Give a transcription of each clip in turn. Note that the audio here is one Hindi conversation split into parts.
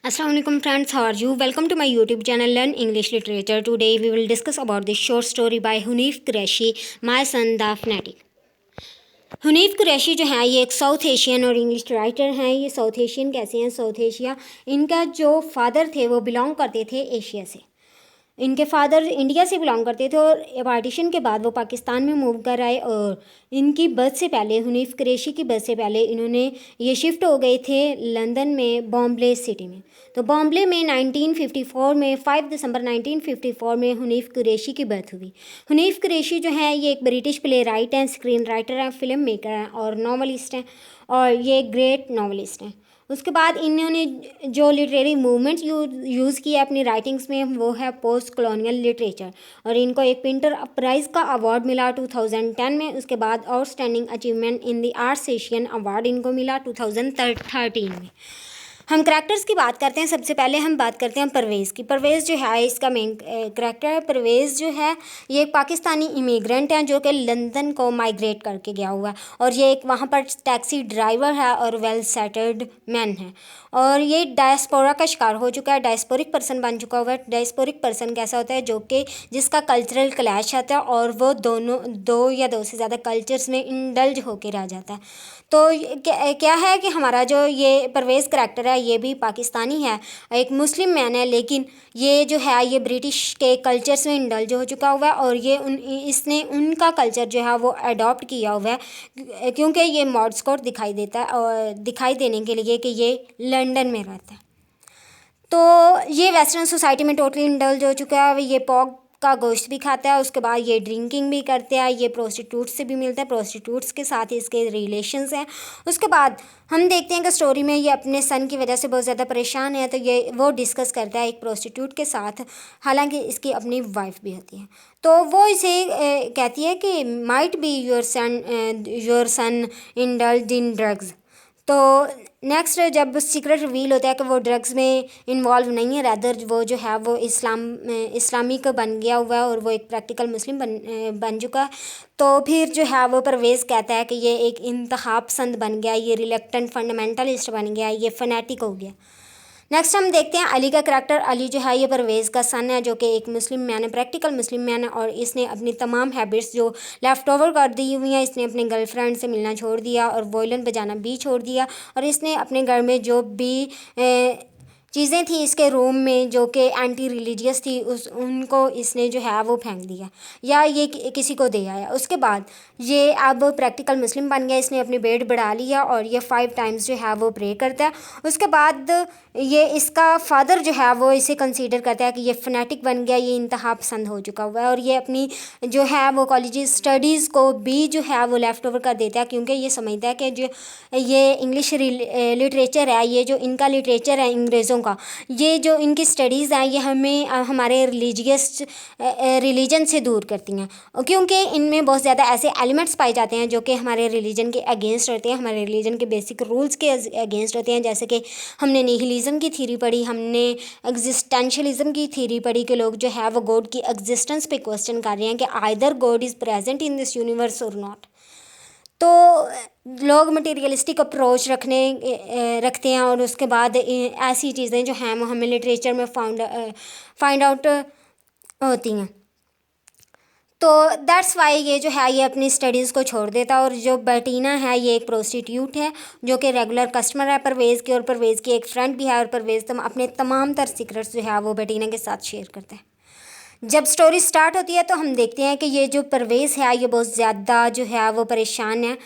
Assalamualaikum friends, how are you? Welcome to my YouTube channel Learn English Literature. Today we will discuss about the short story by Hunif Qureshi, My Son the Fanatic. हुनीफ Qureshi जो है ये एक साउथ एशियन और इंग्लिश राइटर हैं। ये साउथ एशियन कैसे हैं? साउथ एशिया, इनका जो फादर थे वो बिलोंग करते थे एशिया से। इनके फादर इंडिया से बिलोंग करते थे और पार्टीशन के बाद वो पाकिस्तान में मूव कर आए। और इनकी बर्थ से पहले, हुनीफ कुरैशी की बर्थ से पहले, इन्होंने ये शिफ्ट हो गए थे लंदन में, बॉम्बे सिटी में। तो बॉम्बे में 1954 में 5 दिसंबर 1954 में हुनीफ कुरैशी की बर्थ हुई। हुनीफ कुरैशी जो है ये एक ब्रिटिश प्ले राइट हैं, स्क्रीन राइटर हैं, फिल्म मेकर हैं और नॉवलिस्ट हैं, और ये एक ग्रेट नॉवलिस्ट हैं। उसके बाद इन्होंने जो लिटरेरी मूवमेंट्स यूज़ किया अपनी राइटिंग्स में वो है पोस्ट कॉलोनियल लिटरेचर, और इनको एक पिंटर प्राइज़ का अवार्ड मिला 2010 में। उसके बाद outstanding achievement in the arts Asian award इनको मिला 2013 में। हम करैक्टर्स की बात करते हैं। सबसे पहले हम बात करते हैं परवेज़ की। परवेज़ जो है इसका मेन करैक्टर है। परवेज़ जो है ये एक पाकिस्तानी इमिग्रेंट है जो कि लंदन को माइग्रेट करके गया हुआ है, और ये एक वहाँ पर टैक्सी ड्राइवर है और वेल सेटल्ड मैन है, और ये डायस्पोरा का शिकार हो चुका है, डायस्पोरिक पर्सन बन चुका हुआ है। डायस्पोरिक पर्सन कैसा होता है? जो कि जिसका कल्चरल क्लैश आता है और वो दो या दो से ज़्यादा कल्चर्स में इंडल्ज होके रह जाता है। तो क्या है कि हमारा जो ये परवेज़ करैक्टर है ये भी पाकिस्तानी है, एक मुस्लिम मैन है, लेकिन ये जो है ये ब्रिटिश के कल्चर्स में इंडल्ज हो चुका हुआ है, और ये इसने उनका कल्चर जो है वो अडॉप्ट किया हुआ है, क्योंकि ये मॉड स्कॉट दिखाई देता है, और दिखाई देने के लिए कि ये लंदन में रहता है। तो ये वेस्टर्न सोसाइटी में टोटली इंडल्ज हो चुका है। ये पॉग का गोश्त भी खाता है, उसके बाद ये ड्रिंकिंग भी करते हैं, ये प्रोस्टिट्यूट से भी मिलता है, प्रोस्टिट्यूट्स के साथ इसके रिलेशंस हैं। उसके बाद हम देखते हैं कि स्टोरी में ये अपने सन की वजह से बहुत ज़्यादा परेशान है, तो ये वो डिस्कस करता है एक प्रोस्टिट्यूट के साथ, हालांकि इसकी अपनी वाइफ भी होती है। तो वो इसे कहती है कि might be your son indulge in drugs. तो नेक्स्ट जब सीक्रेट रिवील होता है कि वो ड्रग्स में इन्वॉल्व नहीं है, रैदर वो जो है वो इस्लामिक बन गया हुआ है, और वो एक प्रैक्टिकल मुस्लिम बन चुका है। तो फिर जो है वो परवेज़ कहता है कि ये एक इंतहा पसंद बन गया, ये रिलेक्टेंट फंडामेंटलिस्ट बन गया, ये फनेटिक हो गया। नेक्स्ट हम देखते हैं अली का करैक्टर। अली जो है ये परवेज़ का सन है, जो कि एक मुस्लिम मैन है, प्रैक्टिकल मुस्लिम मैन है, और इसने अपनी तमाम हैबिट्स जो लेफ़्ट ओवर कर दी हुई हैं, इसने अपने गर्लफ्रेंड से मिलना छोड़ दिया और वॉयलिन बजाना भी छोड़ दिया, और इसने अपने घर में जो भी चीज़ें थी इसके रूम में जो कि एंटी रिलीजियस थी उनको इसने जो है वो फेंक दिया, या ये किसी को दे आया। उसके बाद ये अब प्रैक्टिकल मुस्लिम बन गया, इसने अपनी बेड बढ़ा लिया और ये 5 टाइम्स जो है वो प्रे करता है। उसके बाद ये इसका फादर जो है वो इसे कंसीडर करता है कि ये फनेटिक बन गया, ये इंतहा पसंद हो चुका हुआ है, और ये अपनी जो है वो कॉलेज स्टडीज़ को भी जो है वो लेफ़्ट ओवर कर देता है, क्योंकि ये समझता है कि जो ये इंग्लिश लिटरेचर है, ये जो इनका लिटरेचर है अंग्रेज़ों का, ये जो इनकी स्टडीज़ हैं ये हमें हमारे रिलीजन से दूर करती हैं, क्योंकि इनमें बहुत ज़्यादा ऐसे एलिमेंट्स पाए जाते हैं जो कि हमारे रिलीजन के अगेंस्ट होते हैं, हमारे रिलीजन के बेसिक रूल्स के अगेंस्ट होते हैं। जैसे कि हमने निहिलिज्म की थ्योरी पढ़ी, हमने एग्जिस्टेंशलिज्म की थ्योरी पढ़ी कि लोग जो है वो गॉड की एग्जिस्टेंस पे क्वेश्चन कर रहे हैं कि either God is present in this universe और नॉट। तो लोग मटेरियलिस्टिक अप्रोच रखते हैं, और उसके बाद ऐसी चीज़ें जो हैं वो हमें लिटरेचर में फाइंड आउट होती हैं। तो दैट्स वाई ये जो है ये अपनी स्टडीज़ को छोड़ देता है। और जो बेटीना है ये एक प्रोस्टिट्यूट है जो कि रेगुलर कस्टमर है परवेज़ की, और परवेज़ की एक फ्रेंड भी है, और परवेज़ अपने तमाम तर सीक्रेट्स जो है वो बेटीना के साथ शेयर करता है। जब स्टोरी स्टार्ट होती है तो हम देखते हैं कि ये जो परवेज़ है ये बहुत ज़्यादा जो है वो परेशान है,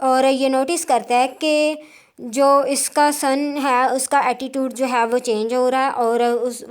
और ये नोटिस करता है कि जो इसका सन है उसका एटीट्यूड जो है वो चेंज हो रहा है, और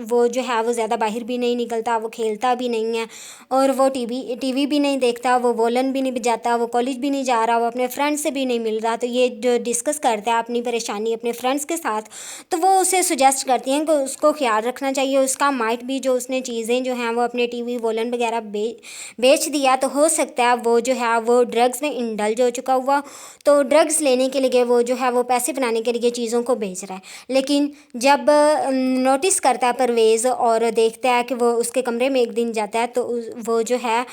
वो जो है वो ज़्यादा बाहर भी नहीं निकलता, वो खेलता भी नहीं है, और वो टीवी भी नहीं देखता, वो वोलन भी नहीं बजाता, वो कॉलेज भी नहीं जा रहा, वो अपने फ्रेंड्स से भी नहीं मिल रहा। तो ये जो डिस्कस करता है अपनी परेशानी अपने फ्रेंड्स के साथ, तो वो उसे सुजेस्ट करती हैं कि उसको ख्याल रखना चाहिए, उसका माइट भी जो उसने चीज़ें जो हैं वो अपने टीवी वोलन वगैरह बेच दिया, तो हो सकता है वो जो है वो ड्रग्स में इंडल्ज हो चुका हुआ, तो ड्रग्स लेने के लिए वो जो है वो पैसे बनाने के लिए चीज़ों को बेच रहा है। लेकिन जब नोटिस करता है परवेज़ और देखता है कि वो उसके कमरे में एक दिन जाता है, तो वो जो है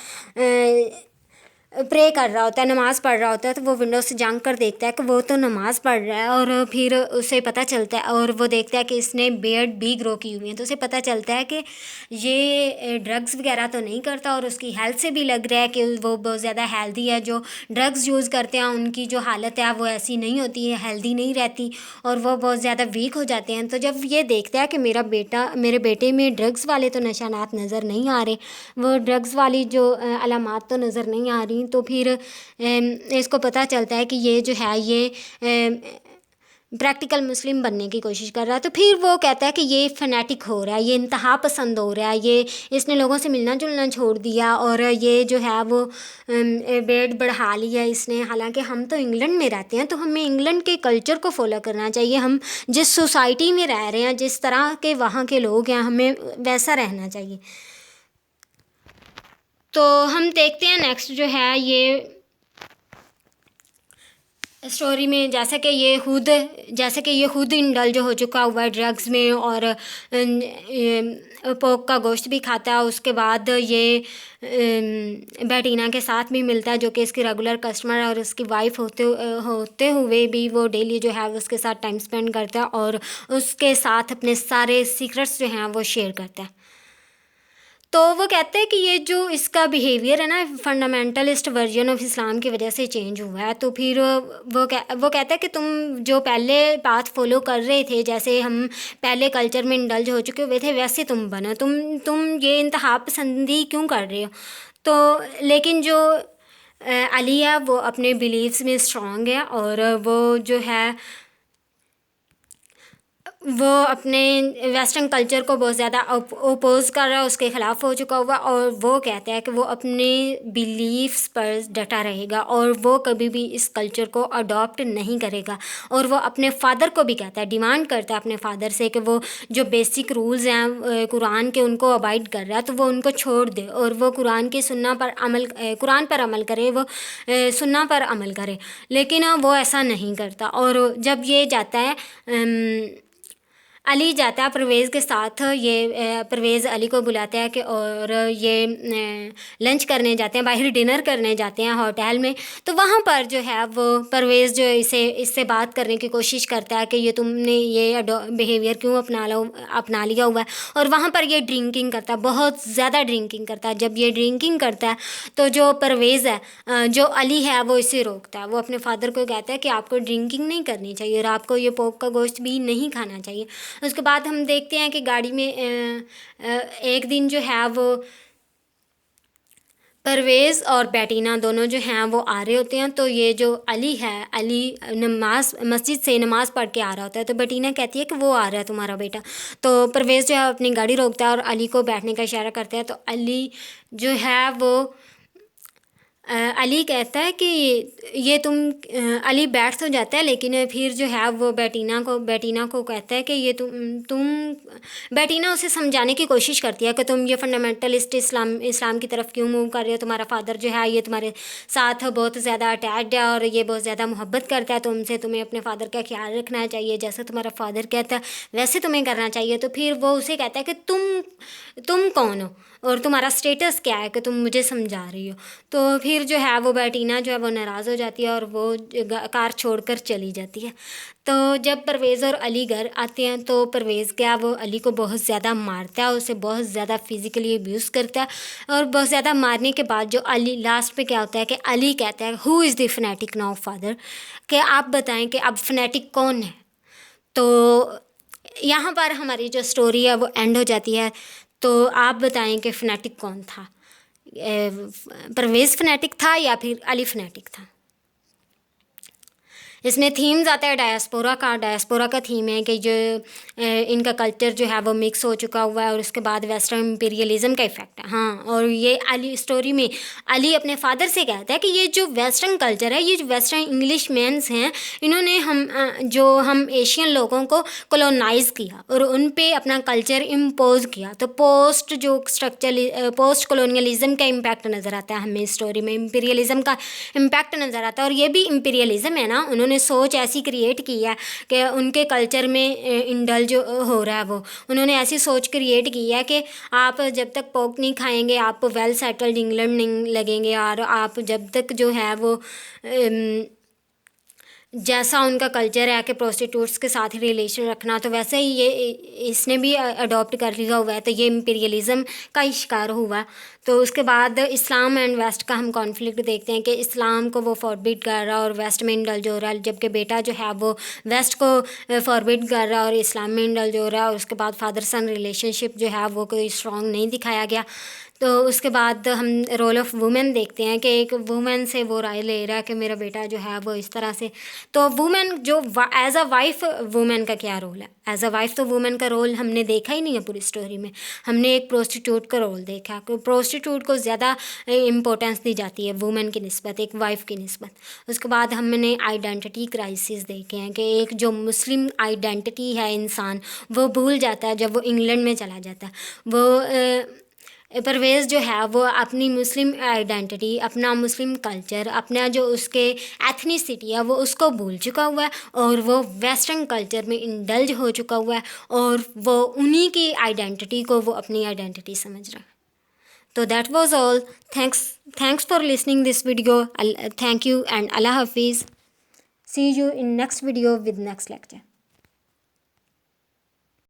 प्रे कर रहा होता है, नमाज़ पढ़ रहा होता है, तो वो विंडो से झांक कर देखता है कि वो तो नमाज़ पढ़ रहा है। और फिर उसे पता चलता है, और वो देखता है कि इसने बियर्ड भी ग्रो की हुई है, तो उसे पता चलता है कि ये ड्रग्स वगैरह तो नहीं करता, और उसकी हेल्थ से भी लग रहा है कि वो बहुत ज़्यादा हेल्दी है। जो ड्रग्स यूज़ करते हैं उनकी जो हालत है वो ऐसी नहीं होती है, हेल्दी नहीं रहती, और वो बहुत ज़्यादा वीक हो जाते हैं। तो जब ये देखता है कि मेरे बेटे में ड्रग्स वाले तो निशानात नज़र नहीं आ रहे, वो ड्रग्स वाली जो अलामात तो नज़र नहीं आ रही, तो फिर इसको पता चलता है कि ये जो है ये प्रैक्टिकल मुस्लिम बनने की कोशिश कर रहा है। तो फिर वो कहता है कि ये फनेटिक हो रहा है, ये इंतहा पसंद हो रहा है, ये इसने लोगों से मिलना जुलना छोड़ दिया, और ये जो है वो वेट बढ़ा लिया इसने। हालांकि हम तो इंग्लैंड में रहते हैं, तो हमें इंग्लैंड के कल्चर को फॉलो करना चाहिए। हम जिस सोसाइटी में रह रहे हैं, जिस तरह के वहाँ के लोग हैं, हमें वैसा रहना चाहिए। तो हम देखते हैं नेक्स्ट जो है ये स्टोरी में, जैसे कि ये खुद इंडल्ज हो चुका हुआ है ड्रग्स में, और पोर्क का गोश्त भी खाता है। उसके बाद ये बेटीना के साथ भी मिलता है, जो कि इसकी रेगुलर कस्टमर है, और उसकी वाइफ होते हुए भी वो डेली जो है उसके साथ टाइम स्पेंड करता है, और उसके साथ अपने सारे सीक्रेट्स जो हैं वो शेयर करता है। तो वो कहते हैं कि ये जो इसका बिहेवियर है ना, फंडामेंटलिस्ट वर्जन ऑफ इस्लाम की वजह से चेंज हुआ है। तो फिर वो कहता है कि तुम जो पहले पाथ फॉलो कर रहे थे, जैसे हम पहले कल्चर में इंडल्ज हो चुके हुए थे, वैसे तुम बनो। तुम ये इंतहा पसंदी क्यों कर रहे हो? तो लेकिन जो अली है वो अपने बिलीव्स में स्ट्रांग है, और वो जो है वो अपने वेस्टर्न कल्चर को बहुत ज़्यादा ओपोज कर रहा है, उसके ख़िलाफ़ हो चुका हुआ। और वो कहता है कि वो अपने बिलीफ्स पर डटा रहेगा, और वो कभी भी इस कल्चर को अडॉप्ट नहीं करेगा। और वो अपने फ़ादर को भी कहता है, डिमांड करता है अपने फ़ादर से कि वो जो बेसिक रूल्स हैं कुरान के, उनको अवॉइड कर रहा है, तो वो उनको छोड़ दे, और वो कुरान पर अमल करे, वो सुन्ना पर अमल करे। लेकिन वो ऐसा नहीं करता। और जब ये जाता है अली जाता है परवेज़ के साथ, ये परवेज़ अली को बुलाता है कि और ये लंच करने जाते हैं, बाहर डिनर करने जाते हैं होटल में। तो वहाँ पर जो है वो परवेज़ जो इससे बात करने की कोशिश करता है कि ये तुमने ये बिहेवियर क्यों अपना लिया हुआ है। और वहाँ पर ये ड्रिंकिंग करता है, बहुत ज़्यादा ड्रिंकिंग करता है। जब ये ड्रिंकिंग करता है तो जो परवेज़ है, जो अली है, वो इसे रोकता है। वो अपने फादर को कहता है कि आपको ड्रिंकिंग नहीं करनी चाहिए, और आपको ये पोर्क का गोश्त भी नहीं खाना चाहिए। उसके बाद हम देखते हैं कि गाड़ी में एक दिन जो है वो परवेज़ और बेटीना दोनों जो हैं वो आ रहे होते हैं। तो ये जो अली है, अली मस्जिद से नमाज़ पढ़ के आ रहा होता है। तो बेटीना कहती है कि वो आ रहा है तुम्हारा बेटा। तो परवेज़ जो है अपनी गाड़ी रोकता है और अली को बैठने का इशारा करता है। तो अली जो है वो अली कहता है कि ये अली बैठ तो जाता है, लेकिन फिर जो है वो बेटीना को कहता है कि ये तुम बेटीना उसे समझाने की कोशिश करती है कि तुम ये फंडामेंटलिस्ट इस्लाम की तरफ क्यों मूव कर रहे हो। तुम्हारा फ़ादर जो है ये तुम्हारे साथ बहुत ज़्यादा अटैच्ड है, और ये बहुत ज़्यादा मोहब्बत करता है तुमसे। तुम्हें अपने फ़ादर का ख्याल रखना चाहिए, जैसे तुम्हारा फ़ादर कहता है वैसे तुम्हें करना चाहिए। तो फिर वो उसे कहता है कि तुम कौन हो और तुम्हारा स्टेटस क्या है कि तुम मुझे समझा रही हो। तो फिर जो है वो बेटीना जो है वो नाराज़ हो जाती है, और वो कार छोड़कर चली जाती है। तो जब परवेज़ और अली घर आते हैं तो परवेज़ क्या, वो अली को बहुत ज़्यादा मारता है, उसे बहुत ज़्यादा फिज़िकली अब्यूज़ करता है। और बहुत ज़्यादा मारने के बाद जो अली लास्ट पे क्या होता है कि अली कहता है who is the phonetic now father, कि आप बताएं कि अब फनेटिक कौन है। तो यहाँ पर हमारी जो स्टोरी है वो एंड हो जाती है। तो आप बताएं कि फनेटिक कौन था, परवेज़ फनेटिक था या फिर अली फनेटिक था। इसमें थीम्स आता है डायस्पोरा का थीम है कि जो इनका कल्चर जो है वो मिक्स हो चुका हुआ है, और उसके बाद वेस्टर्न इंपीरियलिज़म का इफ़ेक्ट है। हाँ, और ये अली स्टोरी में अली अपने फादर से कहता है कि ये जो वेस्टर्न कल्चर है, ये जो वेस्टर्न इंग्लिश मैंस हैं, इन्होंने हम एशियन लोगों को कॉलोनाइज़ किया और उन पे अपना कल्चर इम्पोज किया। तो पोस्ट कॉलोनियलिज़म का इम्पैक्ट नज़र आता है हमें स्टोरी में, इंपीरियलिज़म का इम्पैक्ट नज़र आता है। और ये भी इंपीरियलिज़म है ना, उन्होंने उन्होंने सोच ऐसी क्रिएट की है कि उनके कल्चर में इंडल्ज हो रहा है। वो उन्होंने ऐसी सोच क्रिएट की है कि आप जब तक पोर्क नहीं खाएंगे आप वेल सेटल्ड इंग्लैंड नहीं लगेंगे, और आप जब तक जो है वो जैसा उनका कल्चर है कि प्रोस्टिट्यूट्स के साथ ही रिलेशन रखना, तो वैसे ही ये इसने भी अडॉप्ट कर लिया हुआ है। तो ये इम्पीरियलिज़म का ही शिकार हुआ। तो उसके बाद इस्लाम एंड वेस्ट का हम कॉन्फ्लिक्ट देखते हैं कि इस्लाम को वो फॉरबिड कर रहा है और वेस्ट में इंडल्ज हो रहा है, जबकि बेटा जो है वो वेस्ट को फॉरबिड कर रहा है और इस्लाम में इंडल्ज हो रहा है। और उसके बाद फादर सन रिलेशनशिप जो है वो कोई स्ट्रॉन्ग नहीं दिखाया गया। तो उसके बाद हम रोल ऑफ़ वुमेन देखते हैं कि एक वुमेन से वो राय ले रहा है कि मेरा बेटा जो है वो इस तरह से। तो वुमेन जो एज अ वाइफ वुमेन का क्या रोल है? एज अ वाइफ तो वुमेन का रोल हमने देखा ही नहीं है पूरी स्टोरी में। हमने एक प्रोस्टिट्यूट का रोल देखा कि प्रोस्टिट्यूट को ज़्यादा इम्पोर्टेंस दी जाती है वुमेन की निस्बत, एक वाइफ की निस्बत। उसके बाद हमने आइडेंटिटी क्राइसिस देखे हैं कि एक जो मुस्लिम आइडेंटिटी है इंसान वो भूल जाता है जब वो इंग्लैंड में चला जाता है। वो परवेज़ जो है वो अपनी मुस्लिम आइडेंटिटी, अपना मुस्लिम कल्चर, अपना जो उसके एथनिसिटी है वो उसको भूल चुका हुआ है और वो वेस्टर्न कल्चर में इंडल्ज हो चुका हुआ है और वो उन्हीं की आइडेंटिटी को वो अपनी आइडेंटिटी समझ रहा है। तो that was all. Thanks for listening this video. Thank you and अल्लाह हाफिज़। See you in next video with next lecture.